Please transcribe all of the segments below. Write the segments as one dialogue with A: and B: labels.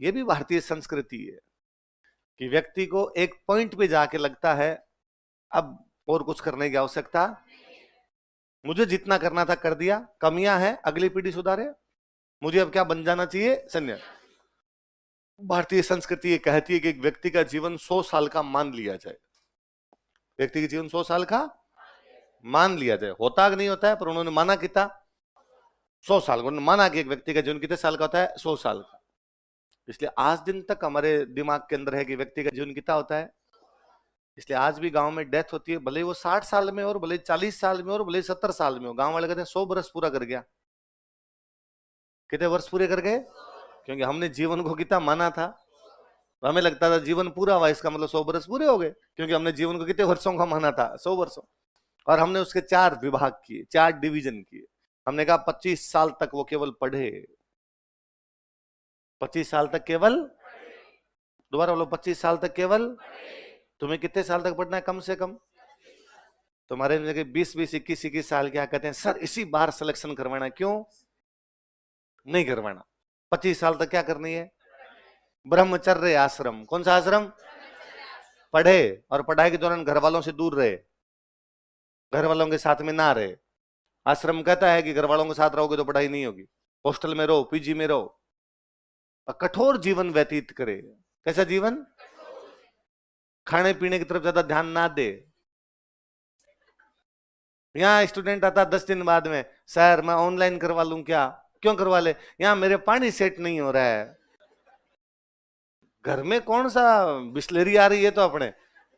A: ये भी भारतीय संस्कृति है कि व्यक्ति को एक पॉइंट पे जाके लगता है अब और कुछ करने की आवश्यकता, मुझे जितना करना था कर दिया, कमियां हैं अगली पीढ़ी सुधारे, मुझे अब क्या बन जाना चाहिए, सन्यास। भारतीय संस्कृति ये कहती है कि एक व्यक्ति का जीवन 100 साल का मान लिया जाए, व्यक्ति का जीवन 100 साल का मान लिया जाए। होता कि नहीं होता है, पर उन्होंने माना कितना, 100 साल। उन्होंने माना कि एक व्यक्ति का जीवन कितने साल का होता है, 100 साल का। इसलिए आज दिन तक हमारे दिमाग के अंदर है कि व्यक्ति का जीवन कितना होता है। इसलिए आज भी गांव में डेथ होती है, भले वो 60 साल में और भले 40 साल में और भले 70 साल में हो, गांव वाले कहते हैं 100 बरस पूरा कर गया। कितने वर्ष पूरे कर गए, क्योंकि हमने जीवन को कितना माना था। तो हमें लगता था जीवन पूरा हुआ, इसका मतलब 100 बरस पूरे हो गए, क्योंकि हमने जीवन को कितने वर्षों का माना था, 100 वर्षों। और हमने उसके 4 विभाग किए, 4 डिवीजन किए। हमने कहा 25 साल तक वो केवल पढ़े, 25 साल तक केवल, दोबारा बोलो, 25 साल तक केवल। तुम्हें कितने साल तक पढ़ना है कम से कम, तुम्हारे जगह 20-20, 21-21 साल क्या कहते हैं सर इसी बार सिलेक्शन करवाना है, क्यों नहीं करवाना। 25 साल तक क्या करनी है, ब्रह्मचर्य आश्रम। कौन सा आश्रम, पढ़े और पढ़ाई के दौरान घर वालों से दूर रहे, घर वालों के साथ में ना रहे। आश्रम कहता है कि घर वालों के साथ रहोगे तो पढ़ाई नहीं होगी, हॉस्टल में रहो, पीजी में रहो, कठोर जीवन व्यतीत करे। कैसा जीवन, खाने पीने की तरफ ज्यादा ध्यान ना दे। यहाँ स्टूडेंट आता 10 दिन बाद में, सर मैं ऑनलाइन करवा लूं क्या, क्यों करवा ले, यहाँ मेरे पानी सेट नहीं हो रहा है। घर में कौन सा बिस्लेरी आ रही है तो अपने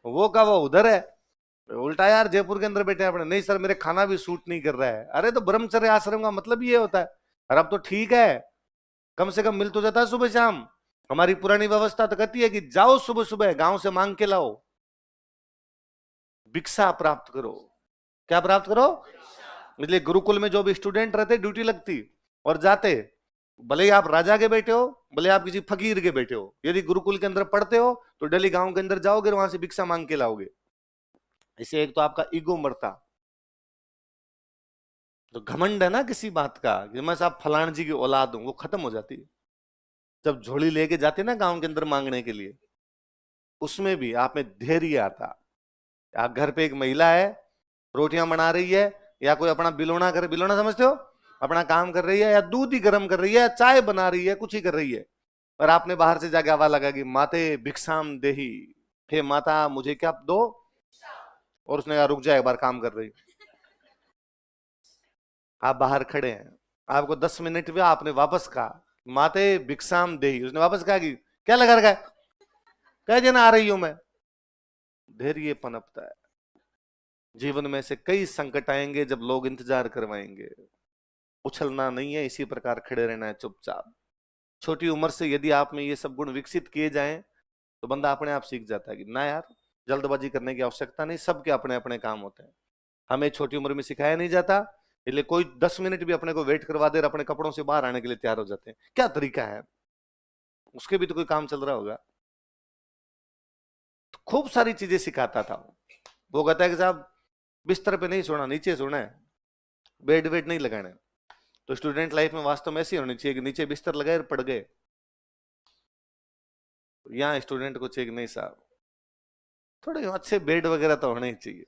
A: वो का वो उधर है, उल्टा यार जयपुर के अंदर बैठे अपने, नहीं सर मेरे खाना भी सूट नहीं कर रहा है। अरे तो ब्रह्मचर्य आश्रम का मतलब ये होता है। और अब तो ठीक है, कम से कम मिल तो जाता है सुबह शाम। हमारी पुरानी व्यवस्था तो कहती है कि जाओ सुबह सुबह गांव से मांग के लाओ, भिक्षा प्राप्त करो। क्या प्राप्त करो, इसलिए गुरुकुल में जो भी स्टूडेंट रहते ड्यूटी लगती और जाते, भले ही आप राजा के बेटे हो, भले आप किसी फकीर के बेटे हो, यदि गुरुकुल के अंदर पढ़ते हो तो डेली गांव के अंदर जाओगे, वहां से भिक्षा मांग के लाओगे। इसे एक तो आपका ईगो मरता, तो घमंड है ना किसी बात का कि मैं साहब फलान जी की औलाद हूं, वो खत्म हो जाती है। जब झोली लेके जाते ना गांव के अंदर मांगने के लिए, उसमें भी आप में धैर्य आता। आप घर पे एक महिला है, रोटियां बना रही है, या कोई अपना बिलोना कर, बिलोना समझते हो, अपना काम कर रही है, या दूध ही गर्म कर रही है, या चाय बना रही है, कुछ ही कर रही है, और आपने बाहर से जाके आवाज लगा कि माते भिक्षाम देही, हे माता मुझे क्या दो, और उसने कहा रुक जाए एक बार काम कर रही। आप बाहर खड़े हैं, आपको 10 मिनट में आपने वापस कहा माते भिक्षाम देही, उसने वापस कहा कि क्या लगा रखा है, कह देना आ रही हूं मैं। धैर्य पनपता है। जीवन में से कई संकट आएंगे जब लोग इंतजार करवाएंगे, उछलना नहीं है, इसी प्रकार खड़े रहना है चुपचाप। छोटी उम्र से यदि आप में ये सब गुण विकसित किए जाएं तो बंदा अपने आप सीख जाता है कि ना यार जल्दबाजी करने की आवश्यकता नहीं, सबके अपने अपने काम होते हैं। हमें छोटी उम्र में सिखाया नहीं जाता, इसलिए कोई 10 मिनट भी अपने को वेट करवा दे और अपने कपड़ों से बाहर आने के लिए तैयार हो जाते हैं। क्या तरीका है, उसके भी तो कोई काम चल रहा होगा। तो खूब सारी चीजें सिखाता था वो कहता है कि साहब बिस्तर पे नहीं सोना, नीचे सोना है, बेड वेड नहीं लगाना है। तो स्टूडेंट लाइफ में वास्तव में ऐसी होनी चाहिए कि नीचे बिस्तर लगाए और पड़ गए। यहाँ स्टूडेंट को चाहिए कि नहीं साहब थोड़े अच्छे बेड वगैरह तो होने ही चाहिए,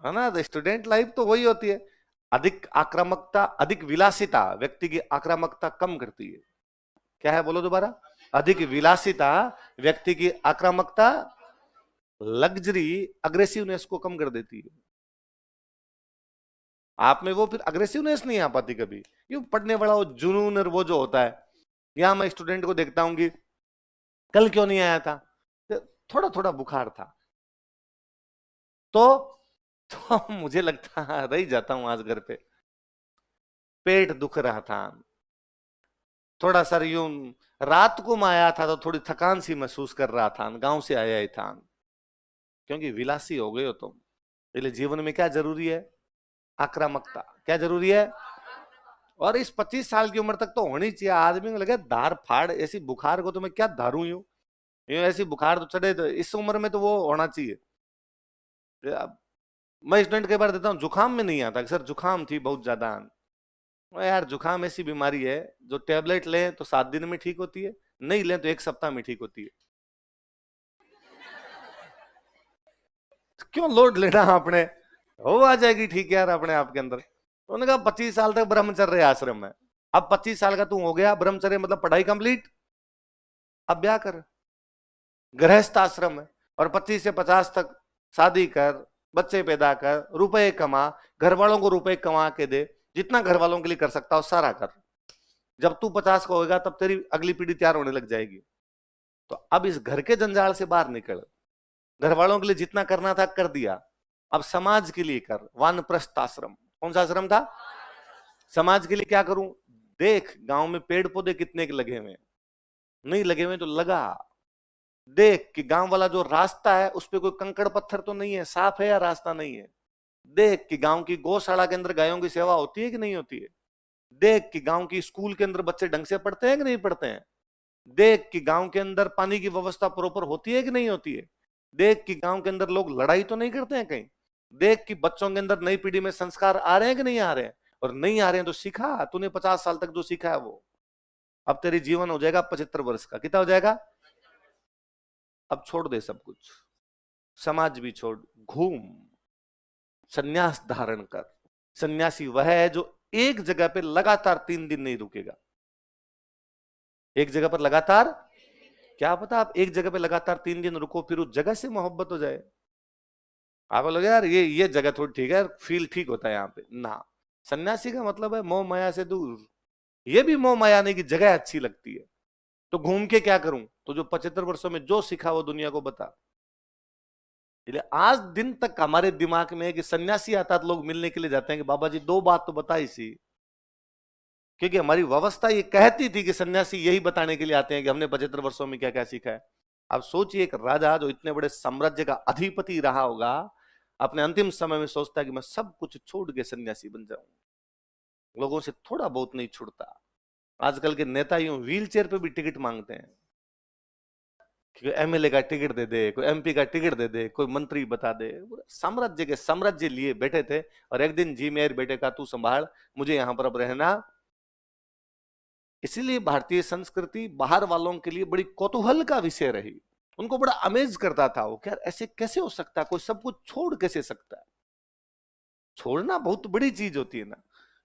A: है ना। तो स्टूडेंट लाइफ तो वही होती है। अधिक आक्रामकता, अधिक विलासिता व्यक्ति की आक्रामकता कम करती है। क्या है बोलो दोबारा, अधिक विलासिता व्यक्ति की आक्रामकता, लग्जरी अग्रेसिवनेस को कम कर देती है। आप में वो फिर अग्रेसिवनेस नहीं आ पाती कभी, ये पढ़ने वाला वो जुनून और वो जो होता है। यहां मैं स्टूडेंट को देखता हूं कि कल क्यों नहीं आया था, तो थोड़ा थोड़ा बुखार था, तो मुझे लगता रह जाता हूं आज घर पे, पेट दुख रहा था, थोड़ा सा यूं, रात को मैं आया था तो थोड़ी थकान सी महसूस कर रहा था, गांव से आया ही था। क्योंकि विलासी हो गए हो तुम। इसलिए जीवन में क्या जरूरी है, आक्रामकता। क्या जरूरी है, और इस 25 साल की उम्र तक तो होनी चाहिए। आदमी को लगे धार फाड़, ऐसी बुखार को तो मैं क्या धारू यूं, ऐसी बुखार तो चढ़े, तो इस उम्र में तो वो होना चाहिए। अब मैं स्टूडेंट कई बार देता हूँ जुकाम में नहीं आता, सर जुकाम थी बहुत ज्यादा, यार जुकाम ऐसी बीमारी है जो टेबलेट लें तो 7 दिन में ठीक होती है, नहीं लें तो 1 सप्ताह में ठीक होती है। क्यों लोड लेना आपने, हो आ जाएगी ठीक यार अपने आप के अंदर। उन्होंने कहा 25 साल तक ब्रह्मचर्य आश्रम में, अब 25 साल का तू हो गया, ब्रह्मचर्य मतलब पढ़ाई कंप्लीट, अब ब्याह कर, गृहस्थ आश्रम है। और 25 से 50 तक शादी कर, बच्चे पैदा कर, रुपए कमा, घर वालों को रुपए कमा के दे, जितना घर वालों के लिए कर सकता हो सारा कर। जब तू 50 का होगा तब तेरी अगली पीढ़ी तैयार होने लग जाएगी। तो अब इस घर के जंजाल से बाहर निकल, घर वालों के लिए जितना करना था कर दिया, अब समाज के लिए कर। वानप्रस्थ आश्रम, कौन सा आश्रम था? समाज के लिए क्या करूं? देख गांव में पेड़ पौधे कितने के लगे हुए, नहीं लगे हुए तो लगा। देख कि गांव वाला जो रास्ता है उस पर कोई कंकड़ पत्थर तो नहीं है, साफ है या रास्ता नहीं है। देख कि गांव की गौशाला के अंदर गायों की सेवा होती है कि नहीं होती है। देख कि गांव की स्कूल के अंदर बच्चे ढंग से पढ़ते हैं कि नहीं पढ़ते हैं। देख कि गांव के अंदर पानी की व्यवस्था प्रॉपर होती है कि नहीं होती है। देख कि गांव के अंदर लोग लड़ाई तो नहीं करते हैं कहीं। देख कि बच्चों के अंदर नई पीढ़ी में संस्कार आ रहे हैं कि नहीं आ रहे हैं। और नहीं आ रहे हैं तो सीखा तूने 50 साल तक जो सीखा है वो, अब तेरी जीवन हो जाएगा 75 वर्ष का। कितना हो जाएगा? अब छोड़ दे सब कुछ, समाज भी छोड़, घूम, सन्यास धारण कर। सन्यासी वह है जो एक जगह पे लगातार 3 दिन नहीं रुकेगा। एक जगह पर लगातार, क्या पता आप एक जगह पे लगातार 3 दिन रुको फिर उस जगह से मोहब्बत हो जाए। आप बोलोगे यार ये जगह थोड़ी ठीक है, फील ठीक होता है यहाँ पे ना। सन्यासी का मतलब है मोह माया से दूर। ये भी मोह माया नहीं कि जगह अच्छी लगती है तो घूम के क्या करूं, तो जो 75 वर्षों में जो सीखा वो दुनिया को बता। इसलिए आज दिन तक हमारे दिमाग में है कि सन्यासी आता तो लोग मिलने के लिए जाते हैं कि बाबा जी 2 बात तो बताई सी, क्योंकि हमारी व्यवस्था ये कहती थी कि सन्यासी यही बताने के लिए आते हैं कि हमने 75 वर्षों में क्या क्या सीखा है। अब सोचिए एक राजा जो इतने बड़े साम्राज्य का अधिपति रहा होगा, अपने अंतिम समय में सोचता है कि मैं सब कुछ छोड़ के सन्यासी बन जाऊं। लोगों से थोड़ा बहुत नहीं छुड़ता। आजकल के नेता यूं व्हील चेयर पे भी टिकट मांगते हैं कि एमएलए का टिकट दे दे, कोई एमपी का टिकट दे दे, कोई मंत्री बता दे। साम्राज्य के साम्राज्य लिए बैठे थे। और एक दिन जी मेरे बेटे का तू संभाल, मुझे यहां पर अब रहना। इसीलिए भारतीय संस्कृति बाहर वालों के लिए बड़ी कौतूहल का विषय रही। उनको बड़ा अमेज करता था वो, क्या ऐसे कैसे हो सकता है, कोई सब कुछ छोड़ कैसे सकता है। छोड़ना बहुत बड़ी चीज होती है ना।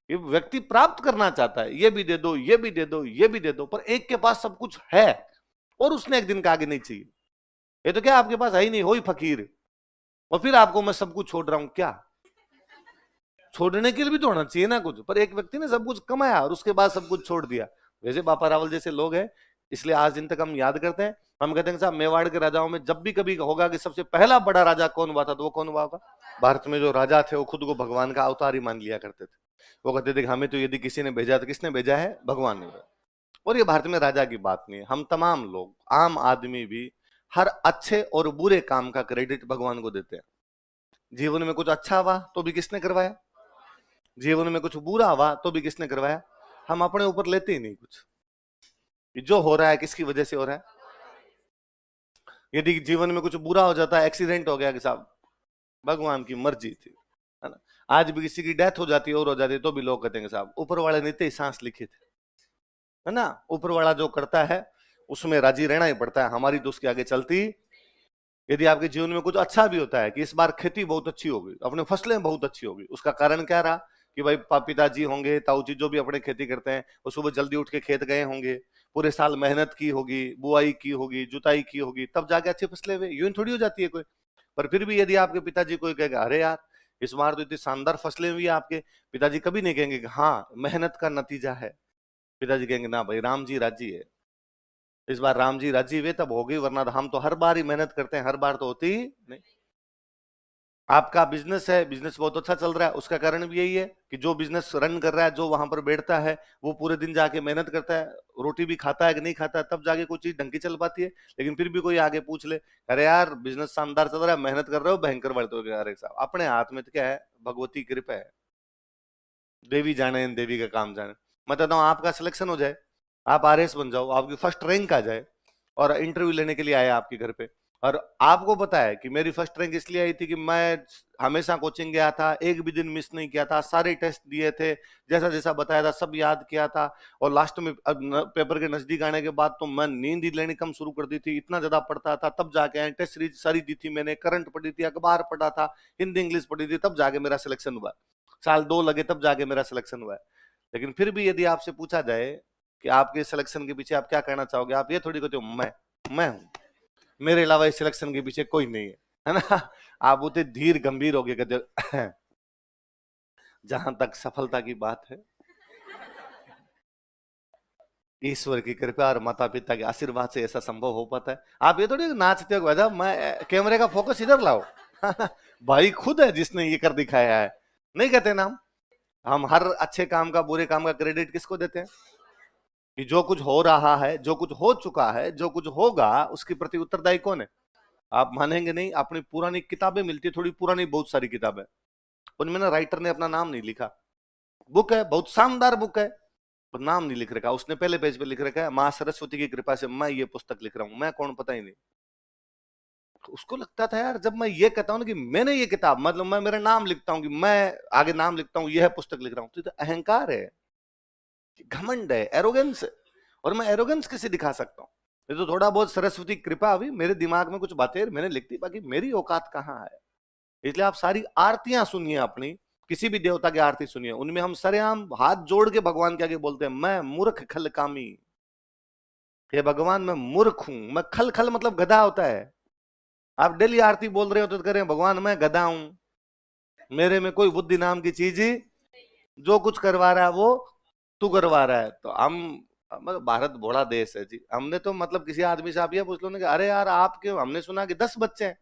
A: ये व्यक्ति प्राप्त करना चाहता है, ये भी दे दो, ये भी दे दो, ये भी दे दो, पर एक के पास सब कुछ है और उसने एक दिन का आगे नहीं चाहिए। ये तो क्या आपके पास है ही नहीं, हो ही फकीर, और फिर आपको मैं सब कुछ छोड़ रहा हूं क्या? छोड़ने के लिए भी तो होना चाहिए ना कुछ। पर एक व्यक्ति ने सब कुछ कमाया और उसके बाद सब कुछ छोड़ दिया। वैसे बापा रावल जैसे लोग हैं, इसलिए आज दिन तक हम याद करते हैं। हम कहते हैं साहब मेवाड़ के राजाओं में जब भी कभी होगा कि सबसे पहला बड़ा राजा कौन हुआ था, तो वो कौन हुआ होगा? भारत में जो राजा थे वो खुद को भगवान का अवतार ही मान लिया करते थे। वो कहते थे कि हमें तो यदि किसी ने भेजा तो किसने भेजा है? भगवान ने। और ये भारत में राजा की बात नहीं है, हम तमाम लोग, आम आदमी भी हर अच्छे और बुरे काम का क्रेडिट भगवान को देते हैं। जीवन में कुछ अच्छा हुआ तो भी किसने करवाया, जीवन में कुछ बुरा हुआ तो भी किसने करवाया। हम अपने ऊपर लेते ही नहीं कुछ, जो हो रहा है किसकी वजह से हो रहा है। यदि जीवन में कुछ बुरा हो जाता है, एक्सीडेंट हो गया कि साहब भगवान की मर्जी थी, है ना। आज भी किसी की डेथ हो जाती है और हो जाती है तो भी लोग कहते हैं साहब ऊपर वाले ने ही सांस लिखी थी, है ना। ऊपर वाला जो करता है उसमें राजी रहना ही पड़ता है, हमारी तो उसके आगे चलती। यदि आपके जीवन में कुछ अच्छा भी होता है कि इस बार खेती बहुत अच्छी होगी, अपने फसलें बहुत अच्छी होगी, उसका कारण क्या रहा कि भाई पिताजी होंगे, ताऊजी जो भी अपने खेती करते हैं वो सुबह जल्दी उठ के खेत गए होंगे, पूरे साल मेहनत की होगी, बुआई की होगी, जुताई की होगी, तब जाके अच्छी फसलें हुई। यूं थोड़ी हो जाती है कोई। पर फिर भी यदि आपके पिताजी कोई कहेगा अरे यार इस बार तो इतनी शानदार फसलें हुई, आपके पिताजी कभी नहीं कहेंगे कि हाँ मेहनत का नतीजा है। पिताजी कहेंगे ना भाई राम जी राजी है, इस बार राम जी राजी हुए तब होगी, वरना हम तो हर बार ही मेहनत करते हैं, हर बार तो होती ही नहीं। आपका बिजनेस है, बिजनेस बहुत अच्छा चल रहा है, उसका कारण भी यही है कि जो बिजनेस रन कर रहा है, जो वहां पर बैठता है, वो पूरे दिन जाके मेहनत करता है, रोटी भी खाता है कि नहीं खाता है, तब जाके कोई चीज ढंग की चल पाती है। लेकिन फिर भी कोई आगे पूछ ले, अरे यार बिजनेस शानदार चल रहा है, मेहनत कर रहे हो, भयंकर बढ़ते हो। अरे साहब अपने हाथ में तो क्या है, भगवती कृपा है, देवी जाने देवी का काम जाने। मैं कहता हूँ आपका सिलेक्शन हो जाए, आप आरएस बन जाओ, आपकी फर्स्ट रैंक आ जाए और इंटरव्यू लेने के लिए आए आपके घर पे, और आपको पता है कि मेरी फर्स्ट रैंक इसलिए आई थी कि मैं हमेशा कोचिंग गया था, एक भी दिन मिस नहीं किया था, सारे टेस्ट दिए थे, जैसा जैसा बताया था सब याद किया था। और लास्ट में पेपर के नजदीक आने के बाद तो मैं नींद ही लेनी कम शुरू कर दी थी, इतना ज्यादा पढ़ता था। तब जाके टेस्ट सीरीज सारी दी थी मैंने, करंट पढ़ी थी, अखबार पढ़ा था, हिंदी इंग्लिश पढ़ी थी, तब जाके मेरा सिलेक्शन हुआ। साल 2 लगे तब जाके मेरा सिलेक्शन हुआ है। लेकिन फिर भी यदि आपसे पूछा जाए कि आपके सिलेक्शन के पीछे आप क्या कहना चाहोगे, आप ये थोड़ी कहते हो मैं हूं, मेरे अलावा इस सिलेक्शन के पीछे कोई नहीं है ना। आप उतने धीर गंभीर हो गए कहते जहां तक सफलता की बात है, ईश्वर की कृपा और माता पिता के आशीर्वाद से ऐसा संभव हो पाता है। आप ये थोड़ी नाचते हो वजह मैं कैमरे का फोकस इधर लाओ। भाई खुद है जिसने ये कर दिखाया है, नहीं कहते ना हम हर अच्छे काम का बुरे काम का क्रेडिट किसको देते हैं? कि जो कुछ हो रहा है, जो कुछ हो चुका है, जो कुछ होगा, उसके प्रति उत्तरदायी कौन है? आप मानेंगे नहीं, अपनी पुरानी किताबें मिलती है, थोड़ी पुरानी बहुत सारी किताबें, उनमें ना राइटर ने अपना नाम नहीं लिखा। बुक है, बहुत शानदार बुक है, पर नाम नहीं लिख रखा। उसने पहले पेज पे लिख रखा है माँ सरस्वती की कृपा से मैं ये पुस्तक लिख रहा हूं, मैं कौन पता ही नहीं। उसको लगता था यार जब मैं ये कहता हूं ना कि मैंने ये किताब, मतलब मैं मेरा नाम लिखता हूं कि मैं आगे नाम लिखता हूं, यह पुस्तक लिख रहा हूं, तो अहंकार है, घमंड है, एरोगेंस है। और मैं एरोगेंस कैसे दिखा सकता हूँ? ये तो थोड़ा बहुत सरस्वती कृपा हुई, मेरे दिमाग में कुछ बातें मैंने लिख दी, बाकी मेरी औकात कहाँ है? इसलिए आप सारी आरतियां सुनिए अपनी, किसी भी देवता की आरती सुनिए, उनमें हम सरेआम हाथ जोड़ के भगवान के आगे बोलते हैं मैं मूर्ख खल कामी, हे भगवान मैं मूर्ख हूं। मैं खल खल मतलब गधा होता है। आप डेली आरती बोल रहे हो तो कह रहे हैं भगवान मैं गधा हूं, मेरे में कोई बुद्धि नाम की चीज ही, जो कुछ करवा रहा है वो तू करवा रहा है। तो हम मतलब भारत बड़ा देश है जी, हमने तो मतलब किसी आदमी से आप ये पूछ लो ना कि अरे यार आपके, हमने सुना कि 10 बच्चे हैं।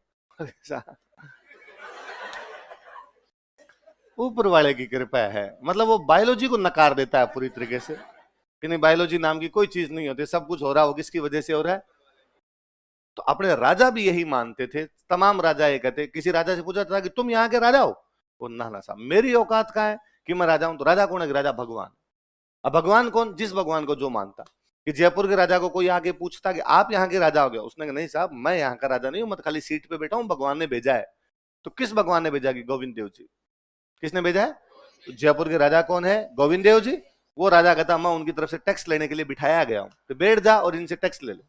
A: ऊपर वाले की कृपा है, मतलब वो बायोलॉजी को नकार देता है पूरी तरीके से कि नहीं बायोलॉजी नाम की कोई चीज नहीं होती, सब कुछ हो रहा हो किसकी वजह से हो रहा है। तो अपने राजा भी यही मानते थे, तमाम राजा ये कहते, किसी राजा से पूछा था कि तुम यहाँ के राजा हो, वो ना साहब मेरी औकात कहाँ है कि मैं राजा हूं। तो राजा कौन है? राजा भगवान। अब भगवान कौन? जिस भगवान को जो मानता। कि जयपुर के राजा को कोई आके पूछता कि आप यहाँ के राजा हो गए, उसने कहा नहीं साहब मैं यहाँ का राजा नहीं हूं, मैं तो खाली सीट पे बैठा हूं, भगवान ने भेजा है। तो किस भगवान ने भेजा? कि गोविंद देव जी। किसने भेजा है? तो जयपुर के राजा कौन है? गोविंद देव जी। वो राजा कहता मैं उनकी तरफ से टैक्स लेने के लिए बिठाया गया हूं, तो बैठ जा और इनसे टैक्स ले ले।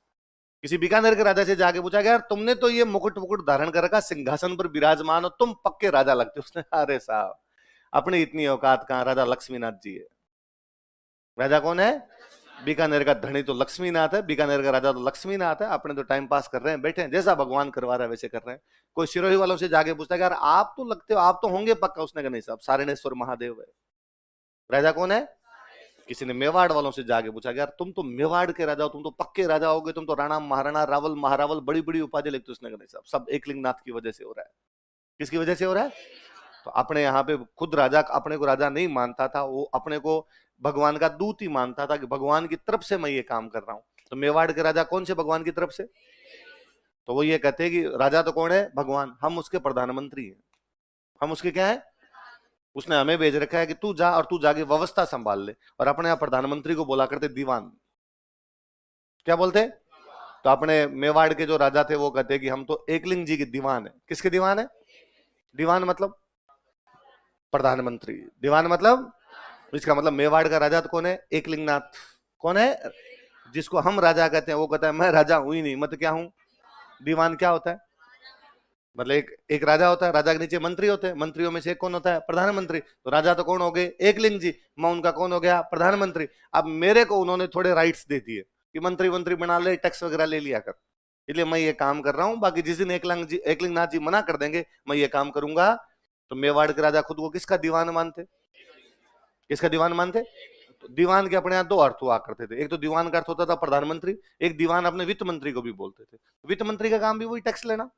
A: किसी बीकानेर के राजा से जाके पूछा गया यार तुमने तो ये मुकुट मुकुट धारण कर रखा, सिंहासन पर विराजमान हो, तुम पक्के राजा लगते। उसने अरे साहब अपनी इतनी औकात कहां, राजा लक्ष्मीनाथ जी है। राजा कौन है? बीकानेर का धनी तो लक्ष्मीनाथ है, बीकानेर का राजा तो लक्ष्मीनाथ है। अपने तो टाइम पास कर रहे हैं, बैठे हैं, जैसा भगवान करवा रहा है वैसे कर रहे हैं। कोई सिरोही वालों से जाके पूछता है यार आप तो लगते हो, आप तो होंगे पक्का। उसने कहा नहीं साहब सारणेश्वर महादेव है। राजा कौन है? किसी ने मेवाड़ वालों से जाके पूछा यार तुम तो मेवाड़ के राजा हो, तुम तो पक्के राजा हो गए, तुम तो राणा महाराणा रावल महारावल बड़ी बड़ी उपाधि लिखते। उसने कहा नहीं साहब सब एकलिंगनाथ की वजह से हो रहा है। किसकी वजह से हो रहा है? तो अपने यहाँ पे खुद राजा अपने को राजा नहीं मानता था, वो अपने को भगवान का दूत ही मानता था कि भगवान की तरफ से मैं ये काम कर रहा हूं। तो मेवाड़ के राजा कौन से? भगवान की तरफ से। तो वो ये कहते हैं कि राजा तो कौन है? भगवान, हम उसके प्रधानमंत्री हैं। हम उसके क्या है? उसने हमें भेज रखा है कि तू जा और तू जाके व्यवस्था संभाल ले। और अपने यहाँ प्रधानमंत्री को बोला करते दीवान। क्या बोलते? तो अपने मेवाड़ के जो राजा थे वो कहते कि हम तो एकलिंग जी के दीवान है। किसके दीवान है? दीवान मतलब प्रधानमंत्री, दीवान मतलब, इसका मतलब मेवाड़ का राजा तो कौन है? एकलिंगनाथ। कौन है? जिसको हम राजा कहते हैं वो कहता है मैं राजा हूं ही नहीं, मैं तो क्या हूं? दीवान। क्या होता है? मतलब एक राजा होता है, राजा के नीचे मंत्री होते हैं, मंत्रियों में से एक कौन होता है? प्रधानमंत्री। तो राजा तो कौन हो गए? एकलिंग जी, मैं उनका कौन हो गया? प्रधानमंत्री। अब मेरे को उन्होंने थोड़े राइट्स दे दिए कि मंत्री मंत्री बना ले, टैक्स वगैरह ले लिया कर, इसलिए मैं ये काम कर रहा हूं। बाकी जिस दिन एकलिंगनाथ जी मना कर देंगे मैं ये काम करूंगा। तो मेवाड़ के राजा खुद को किसका दीवान मानते? किसका दीवान मानते? तो दीवान के अपने यहाँ दो अर्थ हुआ करते थे, एक तो दीवान का अर्थ होता था प्रधानमंत्री, एक दीवान अपने वित्त मंत्री को भी बोलते थे। वित्त मंत्री का काम भी वही टैक्स लेना।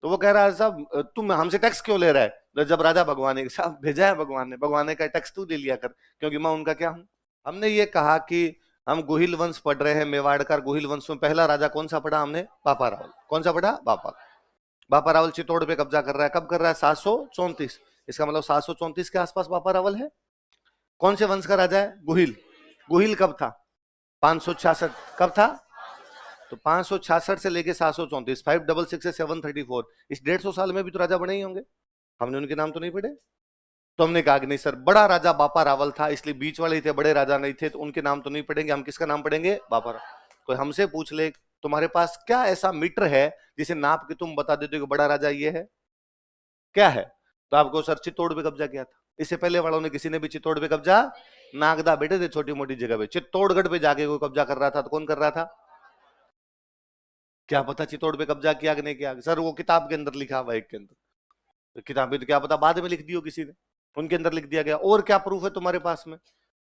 A: तो वो कह रहा है साहब तुम हमसे टैक्स क्यों ले रहा है? तो जब राजा भगवान ने साहब भेजा है, भगवान ने कहा टैक्स तू दे लिया कर, क्योंकि मैं उनका क्या हूं। हमने ये कहा कि हम गुहिल वंश पढ़ रहे हैं, मेवाड़ का गुहिल वंश में पहला राजा कौन सा पढ़ा हमने? बापा रावल। कौन सा पढ़ा? बापा। बापा रावल चित्तौड़ पे कब्जा कर रहा है, कब कर रहा है? 734। इसका मतलब 734 के आसपास बापा रावल है। कौन से वंश का राजा है? गुहिल। गुहिल कब था? 566। कब था? तो 566 से लेके 734, 566 से 734, इस 150 साल में भी तो राजा बने ही होंगे, हमने उनके नाम तो नहीं पढ़े। तो हमने कहा कि नहीं सर, बड़ा राजा बापा रावल था, इसलिए बीच वाले ही थे, बड़े राजा नहीं थे, तो उनके नाम तो नहीं पढ़ेंगे, हम किसका नाम पढ़ेंगे, बापा रावल। कोई हमसे पूछ ले तुम्हारे पास क्या ऐसा मीटर है जिसे नाप के तुम बता देते हो कि बड़ा राजा ये है, क्या है, तो आपको सर चित्तौड़ पे कब्जा किया था, इससे पहले वालों ने किसी ने भी चित्तौड़ पे कब्जा, नागदा बेटे थे छोटी मोटी जगह पे, चित्तौड़गढ़ पे जाके कोई कब्जा कर रहा था तो कौन कर रहा था, क्या पता चित्तौड़ पे कब्जा किया कि नहीं किया, सर वो किताब के अंदर लिखा हुआ एक के अंदर, तो किताब भी तो क्या पता बाद में लिख दी हो किसी ने, उनके अंदर लिख दिया गया, और क्या प्रूफ है तुम्हारे पास में।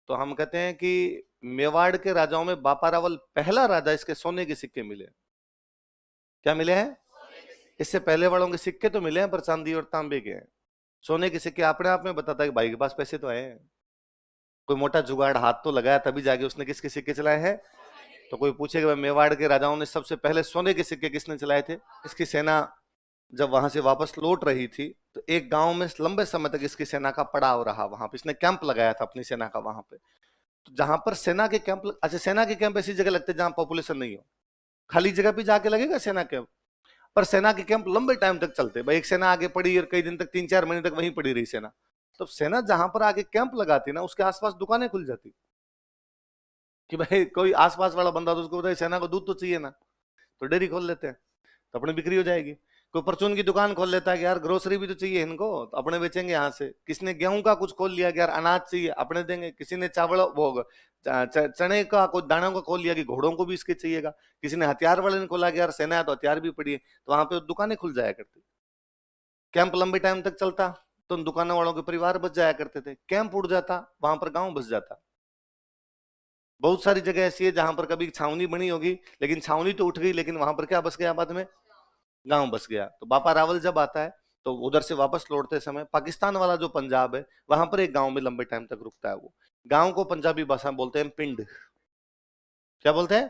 A: तो हम कहते हैं कि मेवाड़ के राजाओं में बापा रावल पहला राजा, इसके सोने के सिक्के मिले, क्या मिले हैं, इससे पहले वालों के सिक्के तो मिले हैं पर चांदी और तांबे के हैं, सोने के सिक्के अपने आप में बताता है कि भाई के पास पैसे तो आए हैं, कोई मोटा जुगाड़ हाथ तो लगाया तभी जाके उसने किसके सिक्के चलाए हैं। तो कोई पूछेगा मेवाड़ के राजाओं ने सबसे पहले सोने के सिक्के किसने चलाए थे, इसकी सेना जब वहां से वापस लौट रही थी तो एक गांव में लंबे समय तक इसकी सेना का पड़ाव रहा, वहां पे इसने कैंप लगाया था अपनी सेना का वहां पे, तो जहां पर सेना के कैंप, अच्छा सेना के कैंप ऐसी जगह लगते हैं जहां पॉपुलेशन नहीं हो, खाली जगह पे जाके लगेगा सेना कैंप, पर सेना के कैंप लंबे टाइम तक चलते, भाई एक सेना आगे पड़ी और कई दिन तक 3-4 महीने तक वहीं पड़ी रही सेना, तो सेना जहां पर आगे कैंप लगाती ना उसके आसपास दुकानें खुल जाती, कि भाई कोई आसपास वाला बंदा तो उसको बताए सेना को दूध तो चाहिए ना, तो डेयरी खोल लेते हैं तो अपनी बिक्री हो जाएगी। कोई परचून की दुकान खोल लेता है कि यार ग्रोसरी भी तो चाहिए इनको, तो अपने बेचेंगे यहाँ से। किसी ने गेहूं का कुछ खोल लिया कि यार अनाज चाहिए, अपने देंगे। किसी ने चावल वो चने का कुछ दानों का खोल लिया कि घोड़ों को भी इसके चाहिएगा। किसी ने हथियार वाले ने खोला कि यार सेना है तो हथियार भी पड़ी है, तो वहां पे दुकानें खुल जाया करती। कैंप लंबे टाइम तक चलता तो उन दुकानों वालों के परिवार बच जाया करते थे, कैंप उड़ जाता वहां पर गांव बस जाता। बहुत सारी जगह ऐसी है जहां पर कभी छावनी बनी होगी लेकिन छावनी तो उठ गई, लेकिन वहां पर क्या बस गया बाद में, गांव बस गया। तो बापा रावल जब आता है तो उधर से वापस लौटते समय पाकिस्तान वाला जो पंजाब है वहां पर एक गांव में लंबे टाइम तक रुकता है। वो गांव को पंजाबी भाषा में बोलते हैं पिंड। क्या बोलते हैं,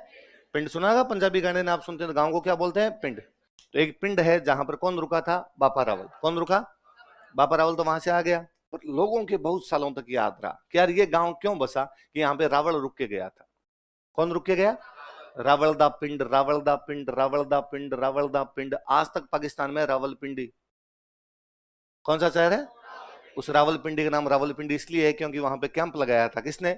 A: पिंड। सुना होगा पंजाबी गाने में आप सुनते हैं, तो गांव को क्या बोलते हैं, पिंड। तो एक पिंड है जहां पर कौन रुका था, बापा रावल। कौन रुका, बापा रावल। तो वहां से आ गया, पर लोगों के बहुत सालों तक याद रहा कि यार ये गांव क्यों बसा, कि यहाँ पे रावल रुक के गया था। कौन रुक के गया, रावल दा पिंड, रावल दा पिंड, रावल दा पिंड, रावल दा पिंड। आज तक पाकिस्तान में रावलपिंडी कौन सा शहर है, उस रावलपिंडी का नाम रावलपिंडी इसलिए है क्योंकि वहां पे कैंप लगाया था किसने,